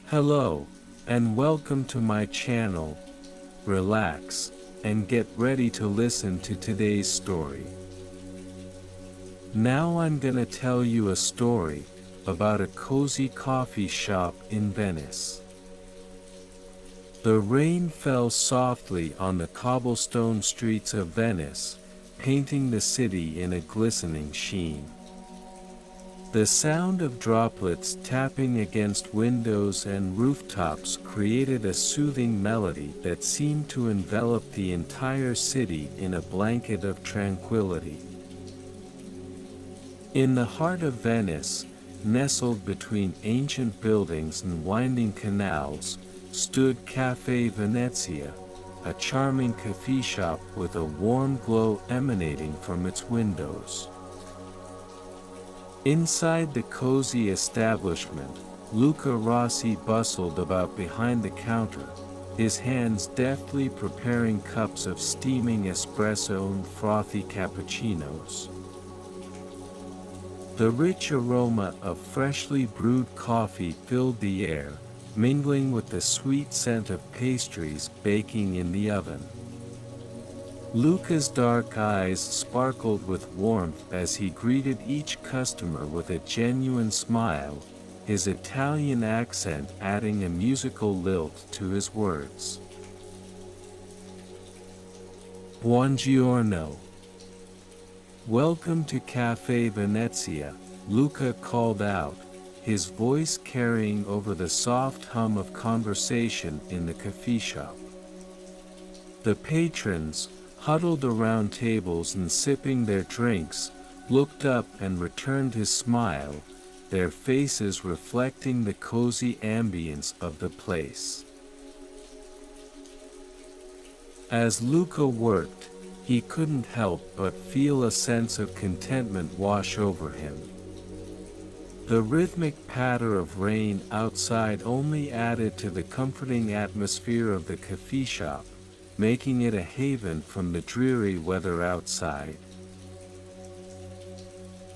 Hello, and welcome to my channel. Relax, and get ready to listen to today's story. Now I'm gonna tell you a story about a cozy coffee shop in Venice. The rain fell softly on the cobblestone streets of Venice, painting the city in a glistening sheen. The sound of droplets tapping against windows and rooftops created a soothing melody that seemed to envelop the entire city in a blanket of tranquility. In the heart of Venice, nestled between ancient buildings and winding canals, stood Cafe Venezia, a charming coffee shop with a warm glow emanating from its windows. Inside the cozy establishment, Luca Rossi bustled about behind the counter, his hands deftly preparing cups of steaming espresso and frothy cappuccinos. The rich aroma of freshly brewed coffee filled the air, mingling with the sweet scent of pastries baking in the oven. Luca's dark eyes sparkled with warmth as he greeted each customer with a genuine smile, his Italian accent adding a musical lilt to his words. Buongiorno. Welcome to Cafe Venezia, Luca called out, his voice carrying over the soft hum of conversation in the coffee shop. The patrons, huddled around tables and sipping their drinks, looked up and returned his smile, their faces reflecting the cozy ambience of the place. As Luca worked, he couldn't help but feel a sense of contentment wash over him. The rhythmic patter of rain outside only added to the comforting atmosphere of the coffee shop, making it a haven from the dreary weather outside.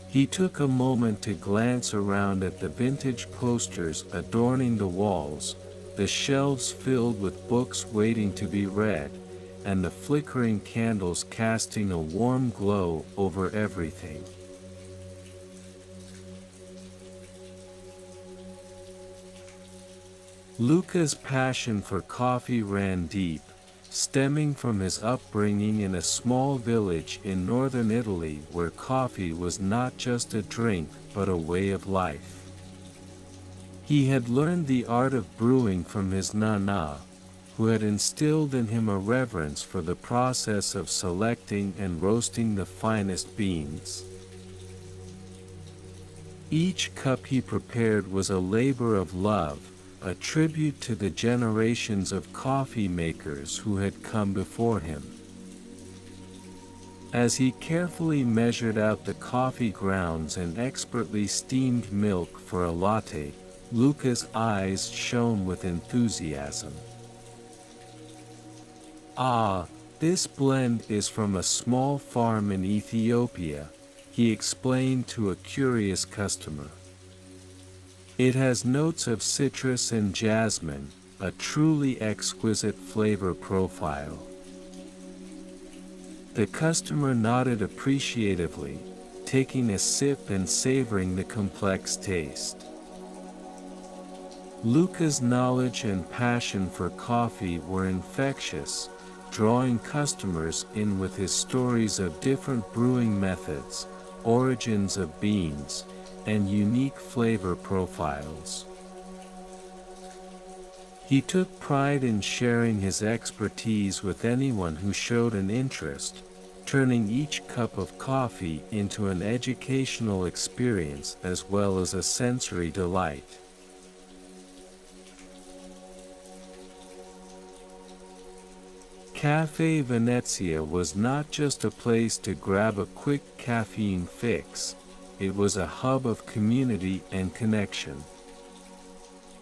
He took a moment to glance around at the vintage posters adorning the walls, the shelves filled with books waiting to be read, and the flickering candles casting a warm glow over everything. Luca's passion for coffee ran deep, stemming from his upbringing in a small village in northern Italy where coffee was not just a drink but a way of life. He had learned the art of brewing from his nonna, who had instilled in him a reverence for the process of selecting and roasting the finest beans. Each cup he prepared was a labor of love, a tribute to the generations of coffee makers who had come before him. As he carefully measured out the coffee grounds and expertly steamed milk for a latte, Luca's eyes shone with enthusiasm. "Ah, this blend is from a small farm in Ethiopia," he explained to a curious customer. "It has notes of citrus and jasmine, a truly exquisite flavor profile." The customer nodded appreciatively, taking a sip and savoring the complex taste. Luca's knowledge and passion for coffee were infectious, drawing customers in with his stories of different brewing methods, origins of beans, and unique flavor profiles. He took pride in sharing his expertise with anyone who showed an interest, turning each cup of coffee into an educational experience as well as a sensory delight. Cafe Venezia was not just a place to grab a quick caffeine fix, it was a hub of community and connection.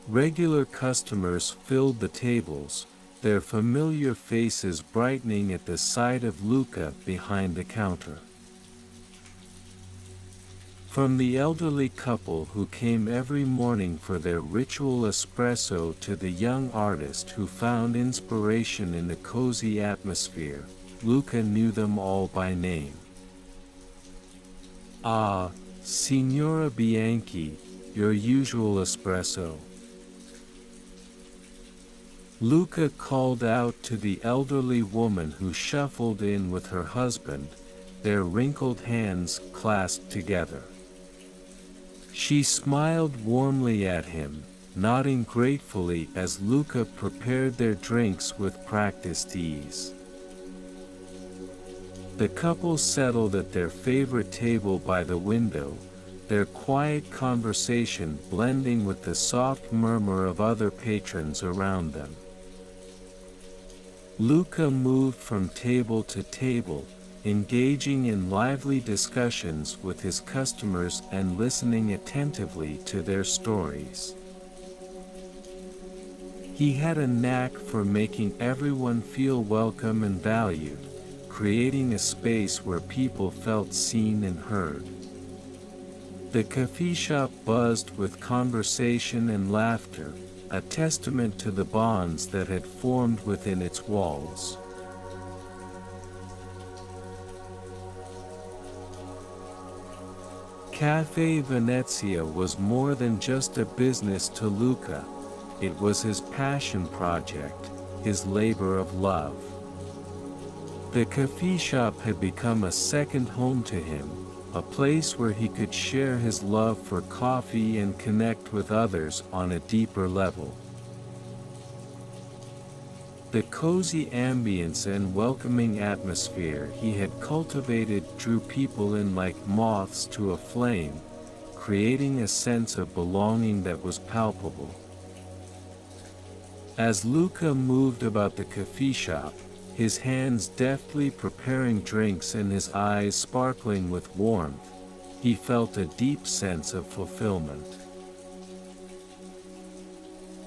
Regular customers filled the tables, their familiar faces brightening at the sight of Luca behind the counter. From the elderly couple who came every morning for their ritual espresso to the young artist who found inspiration in the cozy atmosphere, Luca knew them all by name. "Ah, Signora Bianchi, your usual espresso." Luca called out to the elderly woman who shuffled in with her husband, their wrinkled hands clasped together. She smiled warmly at him, nodding gratefully as Luca prepared their drinks with practiced ease. The couple settled at their favorite table by the window, their quiet conversation blending with the soft murmur of other patrons around them. Luca moved from table to table, engaging in lively discussions with his customers and listening attentively to their stories. He had a knack for making everyone feel welcome and valued, creating a space where people felt seen and heard. The coffee shop buzzed with conversation and laughter, a testament to the bonds that had formed within its walls. Cafe Venezia was more than just a business to Luca. It was his passion project, his labor of love. The coffee shop had become a second home to him, a place where he could share his love for coffee and connect with others on a deeper level. The cozy ambience and welcoming atmosphere he had cultivated drew people in like moths to a flame, creating a sense of belonging that was palpable. As Luca moved about the coffee shop, his hands deftly preparing drinks and his eyes sparkling with warmth, he felt a deep sense of fulfillment.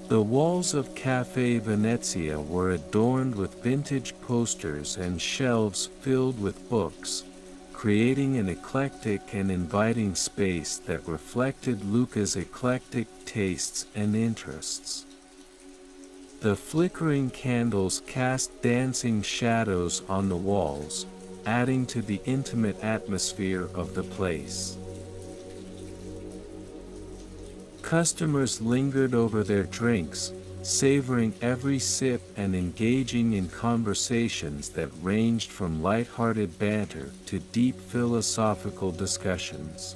The walls of Cafe Venezia were adorned with vintage posters and shelves filled with books, creating an eclectic and inviting space that reflected Luca's eclectic tastes and interests. The flickering candles cast dancing shadows on the walls, adding to the intimate atmosphere of the place. Customers lingered over their drinks, savoring every sip and engaging in conversations that ranged from light-hearted banter to deep philosophical discussions.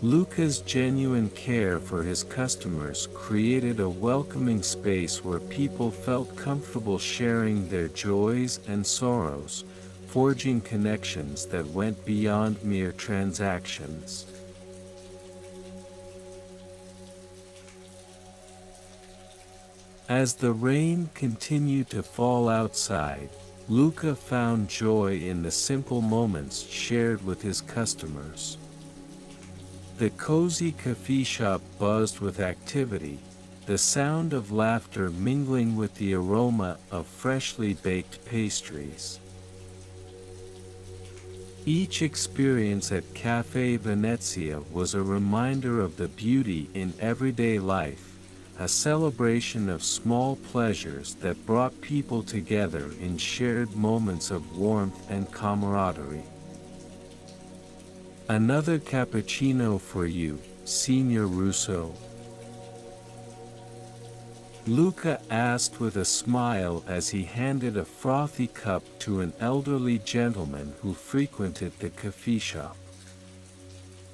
Luca's genuine care for his customers created a welcoming space where people felt comfortable sharing their joys and sorrows, forging connections that went beyond mere transactions. As the rain continued to fall outside, Luca found joy in the simple moments shared with his customers. The cozy coffee shop buzzed with activity, the sound of laughter mingling with the aroma of freshly baked pastries. Each experience at Cafe Venezia was a reminder of the beauty in everyday life, a celebration of small pleasures that brought people together in shared moments of warmth and camaraderie. "Another cappuccino for you, Signor Russo?" Luca asked with a smile as he handed a frothy cup to an elderly gentleman who frequented the coffee shop.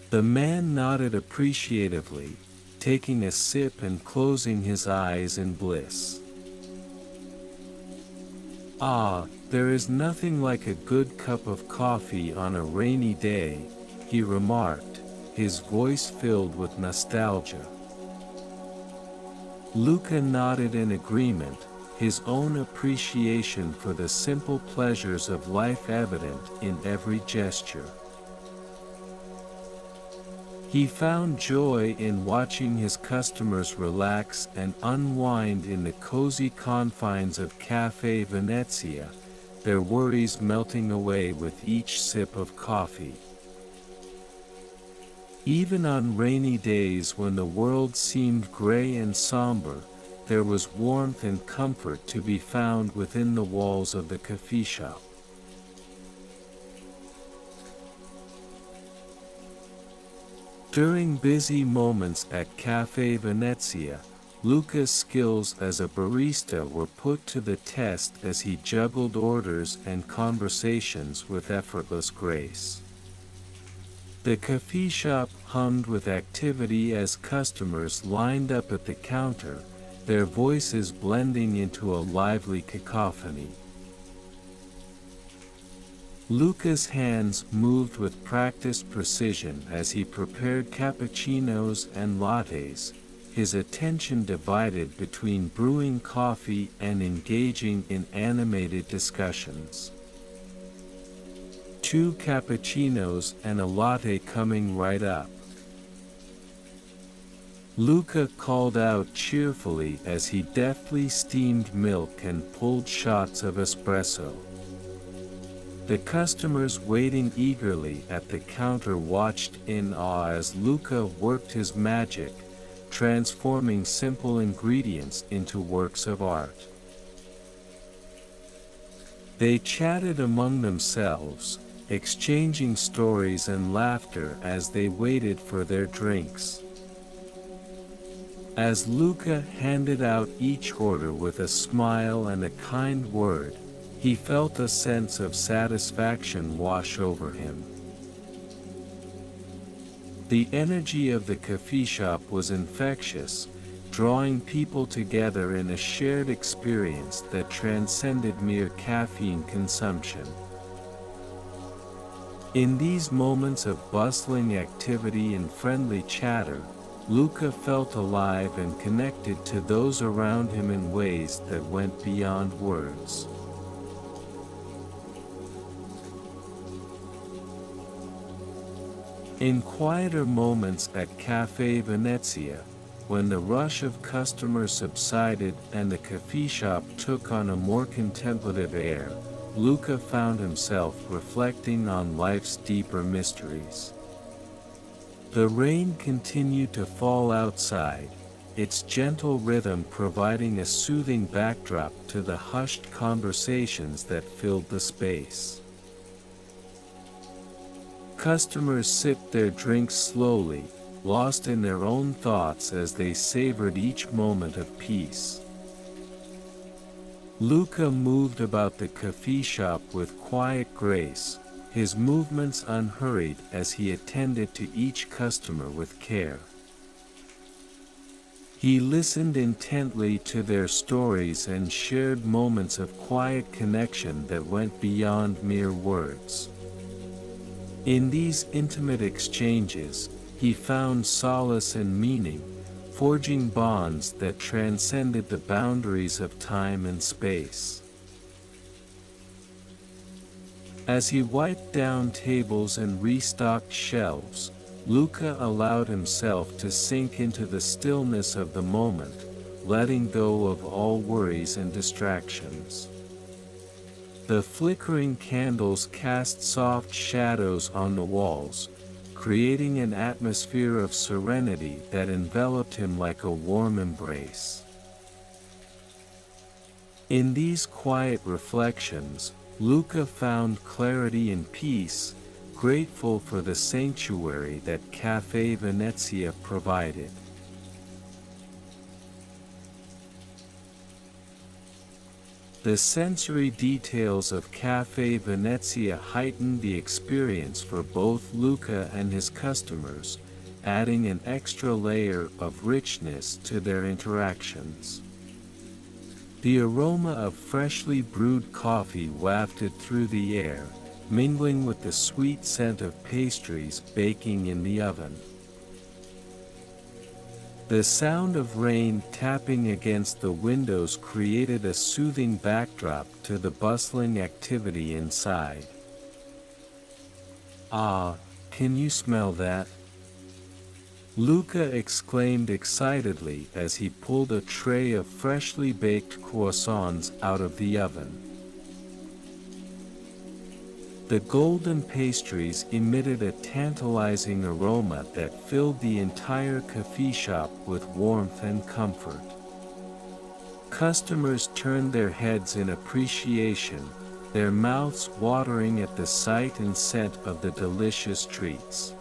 The man nodded appreciatively, taking a sip and closing his eyes in bliss. "Ah, there is nothing like a good cup of coffee on a rainy day," he remarked, his voice filled with nostalgia. Luca nodded in agreement, his own appreciation for the simple pleasures of life evident in every gesture. He found joy in watching his customers relax and unwind in the cozy confines of Cafe Venezia, their worries melting away with each sip of coffee. Even on rainy days when the world seemed gray and somber, there was warmth and comfort to be found within the walls of the coffee shop. During busy moments at Cafe Venezia, Luca's skills as a barista were put to the test as he juggled orders and conversations with effortless grace. The coffee shop hummed with activity as customers lined up at the counter, their voices blending into a lively cacophony. Luca's hands moved with practiced precision as he prepared cappuccinos and lattes, his attention divided between brewing coffee and engaging in animated discussions. 2 cappuccinos and a latte coming right up. Luca called out cheerfully as he deftly steamed milk and pulled shots of espresso. The customers waiting eagerly at the counter watched in awe as Luca worked his magic, transforming simple ingredients into works of art. They chatted among themselves, exchanging stories and laughter as they waited for their drinks. As Luca handed out each order with a smile and a kind word, he felt a sense of satisfaction wash over him. The energy of the coffee shop was infectious, drawing people together in a shared experience that transcended mere caffeine consumption. In these moments of bustling activity and friendly chatter, Luca felt alive and connected to those around him in ways that went beyond words. In quieter moments at Cafe Venezia, when the rush of customers subsided and the coffee shop took on a more contemplative air, Luca found himself reflecting on life's deeper mysteries. The rain continued to fall outside, its gentle rhythm providing a soothing backdrop to the hushed conversations that filled the space. Customers sipped their drinks slowly, lost in their own thoughts as they savored each moment of peace. Luca moved about the coffee shop with quiet grace, his movements unhurried as he attended to each customer with care. He listened intently to their stories and shared moments of quiet connection that went beyond mere words. In these intimate exchanges, he found solace and meaning, forging bonds that transcended the boundaries of time and space. As he wiped down tables and restocked shelves, Luca allowed himself to sink into the stillness of the moment, letting go of all worries and distractions. The flickering candles cast soft shadows on the walls, creating an atmosphere of serenity that enveloped him like a warm embrace. In these quiet reflections, Luca found clarity and peace, grateful for the sanctuary that Cafe Venezia provided. The sensory details of Cafe Venezia heightened the experience for both Luca and his customers, adding an extra layer of richness to their interactions. The aroma of freshly brewed coffee wafted through the air, mingling with the sweet scent of pastries baking in the oven. The sound of rain tapping against the windows created a soothing backdrop to the bustling activity inside. "Ah, can you smell that?" Luca exclaimed excitedly as he pulled a tray of freshly baked croissants out of the oven. The golden pastries emitted a tantalizing aroma that filled the entire coffee shop with warmth and comfort. Customers turned their heads in appreciation, their mouths watering at the sight and scent of the delicious treats.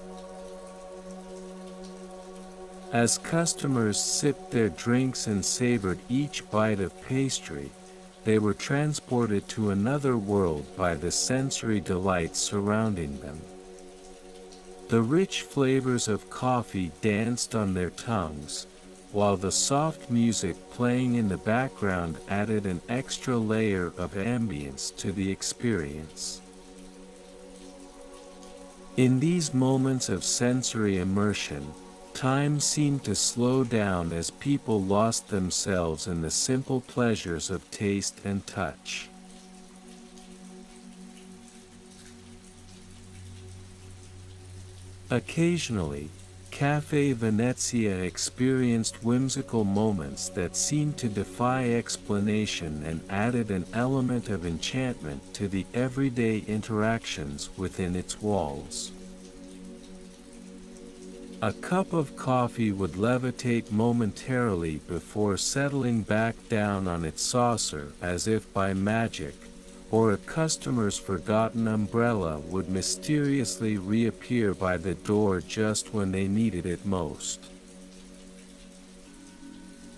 As customers sipped their drinks and savored each bite of pastry, they were transported to another world by the sensory delights surrounding them. The rich flavors of coffee danced on their tongues, while the soft music playing in the background added an extra layer of ambience to the experience. In these moments of sensory immersion, time seemed to slow down as people lost themselves in the simple pleasures of taste and touch. Occasionally, Cafe Venezia experienced whimsical moments that seemed to defy explanation and added an element of enchantment to the everyday interactions within its walls. A cup of coffee would levitate momentarily before settling back down on its saucer as if by magic, or a customer's forgotten umbrella would mysteriously reappear by the door just when they needed it most.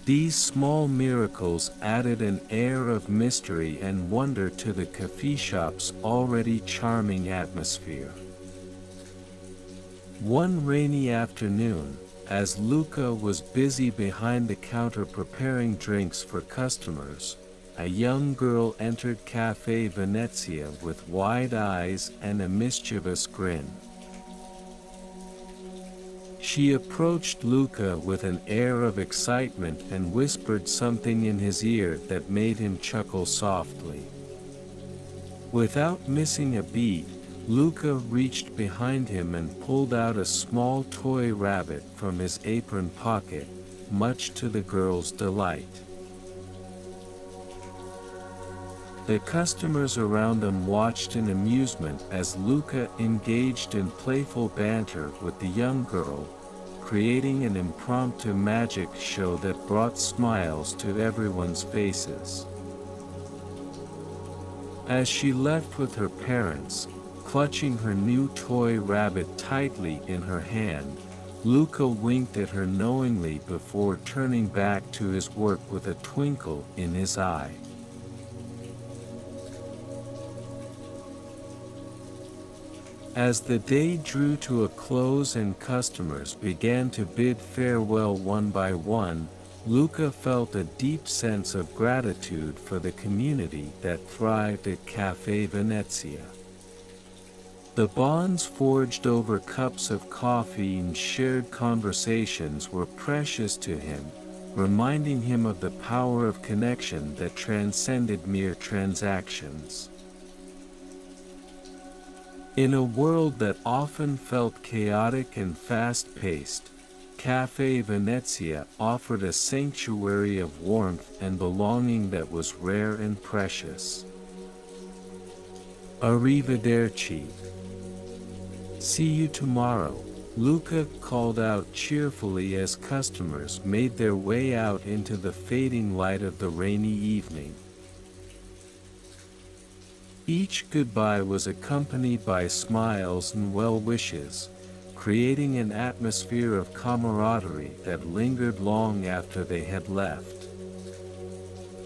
These small miracles added an air of mystery and wonder to the coffee shop's already charming atmosphere. One rainy afternoon, as Luca was busy behind the counter preparing drinks for customers, a young girl entered Cafe Venezia with wide eyes and a mischievous grin. She approached Luca with an air of excitement and whispered something in his ear that made him chuckle softly. Without missing a beat, Luca reached behind him and pulled out a small toy rabbit from his apron pocket, much to the girl's delight. The customers around them watched in amusement as Luca engaged in playful banter with the young girl, creating an impromptu magic show that brought smiles to everyone's faces. As she left with her parents, clutching her new toy rabbit tightly in her hand, Luca winked at her knowingly before turning back to his work with a twinkle in his eye. As the day drew to a close and customers began to bid farewell one by one, Luca felt a deep sense of gratitude for the community that thrived at Cafe Venezia. The bonds forged over cups of coffee and shared conversations were precious to him, reminding him of the power of connection that transcended mere transactions. In a world that often felt chaotic and fast-paced, Cafe Venezia offered a sanctuary of warmth and belonging that was rare and precious. Arrivederci. See you tomorrow, Luca called out cheerfully as customers made their way out into the fading light of the rainy evening. Each goodbye was accompanied by smiles and well wishes, creating an atmosphere of camaraderie that lingered long after they had left.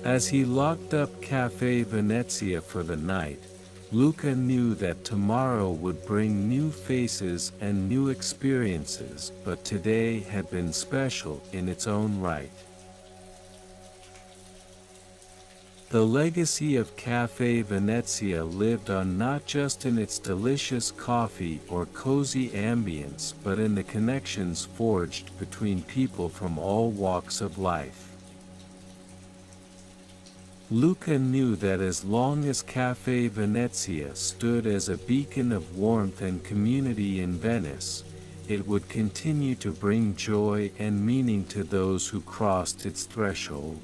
As he locked up Cafe Venezia for the night, Luca knew that tomorrow would bring new faces and new experiences, but today had been special in its own right. The legacy of Cafe Venezia lived on not just in its delicious coffee or cozy ambience but in the connections forged between people from all walks of life. Luca knew that as long as Cafe Venezia stood as a beacon of warmth and community in Venice, it would continue to bring joy and meaning to those who crossed its threshold.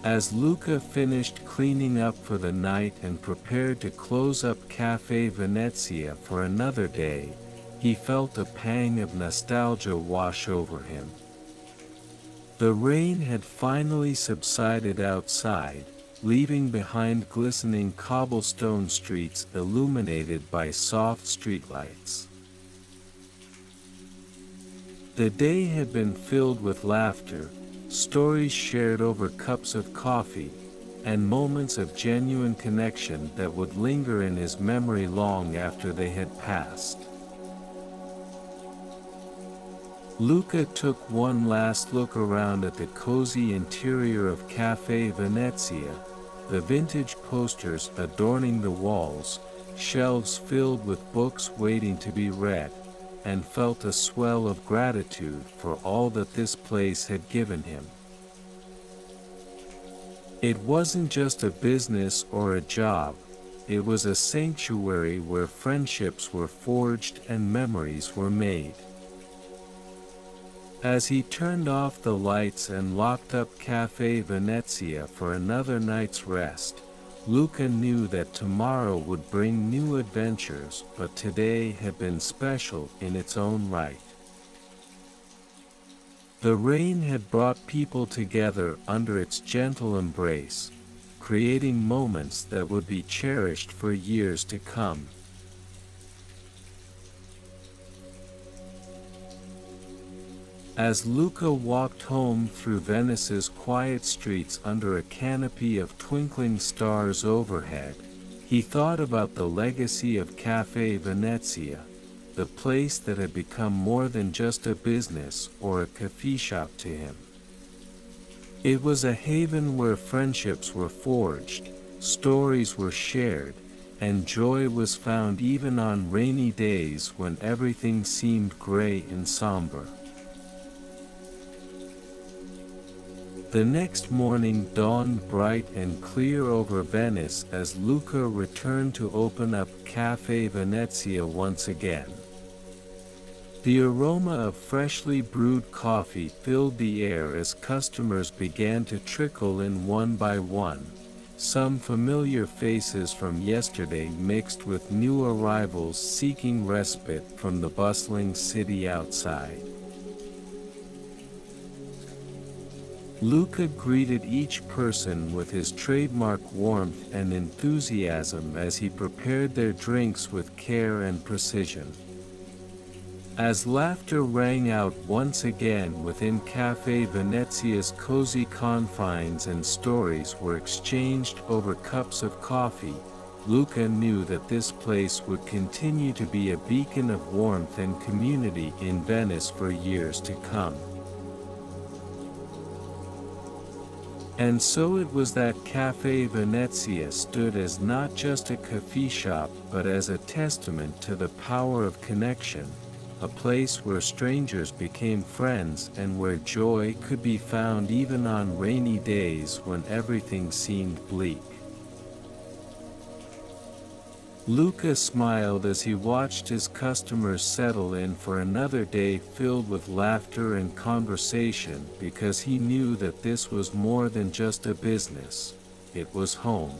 As Luca finished cleaning up for the night and prepared to close up Cafe Venezia for another day, he felt a pang of nostalgia wash over him. The rain had finally subsided outside, leaving behind glistening cobblestone streets illuminated by soft streetlights. The day had been filled with laughter, stories shared over cups of coffee, and moments of genuine connection that would linger in his memory long after they had passed. Luca took one last look around at the cozy interior of Cafe Venezia, the vintage posters adorning the walls, shelves filled with books waiting to be read, and felt a swell of gratitude for all that this place had given him. It wasn't just a business or a job, it was a sanctuary where friendships were forged and memories were made. As he turned off the lights and locked up Cafe Venezia for another night's rest, Luca knew that tomorrow would bring new adventures, but today had been special in its own right. The rain had brought people together under its gentle embrace, creating moments that would be cherished for years to come. As Luca walked home through Venice's quiet streets under a canopy of twinkling stars overhead, he thought about the legacy of Cafe Venezia, the place that had become more than just a business or a coffee shop to him. It was a haven where friendships were forged, stories were shared, and joy was found even on rainy days when everything seemed gray and somber. The next morning dawned bright and clear over Venice as Luca returned to open up Cafe Venezia once again. The aroma of freshly brewed coffee filled the air as customers began to trickle in one by one, some familiar faces from yesterday mixed with new arrivals seeking respite from the bustling city outside. Luca greeted each person with his trademark warmth and enthusiasm as he prepared their drinks with care and precision. As laughter rang out once again within Cafe Venezia's cozy confines and stories were exchanged over cups of coffee, Luca knew that this place would continue to be a beacon of warmth and community in Venice for years to come. And so it was that Cafe Venezia stood as not just a coffee shop but as a testament to the power of connection, a place where strangers became friends and where joy could be found even on rainy days when everything seemed bleak. Luca smiled as he watched his customers settle in for another day filled with laughter and conversation because he knew that this was more than just a business, it was home.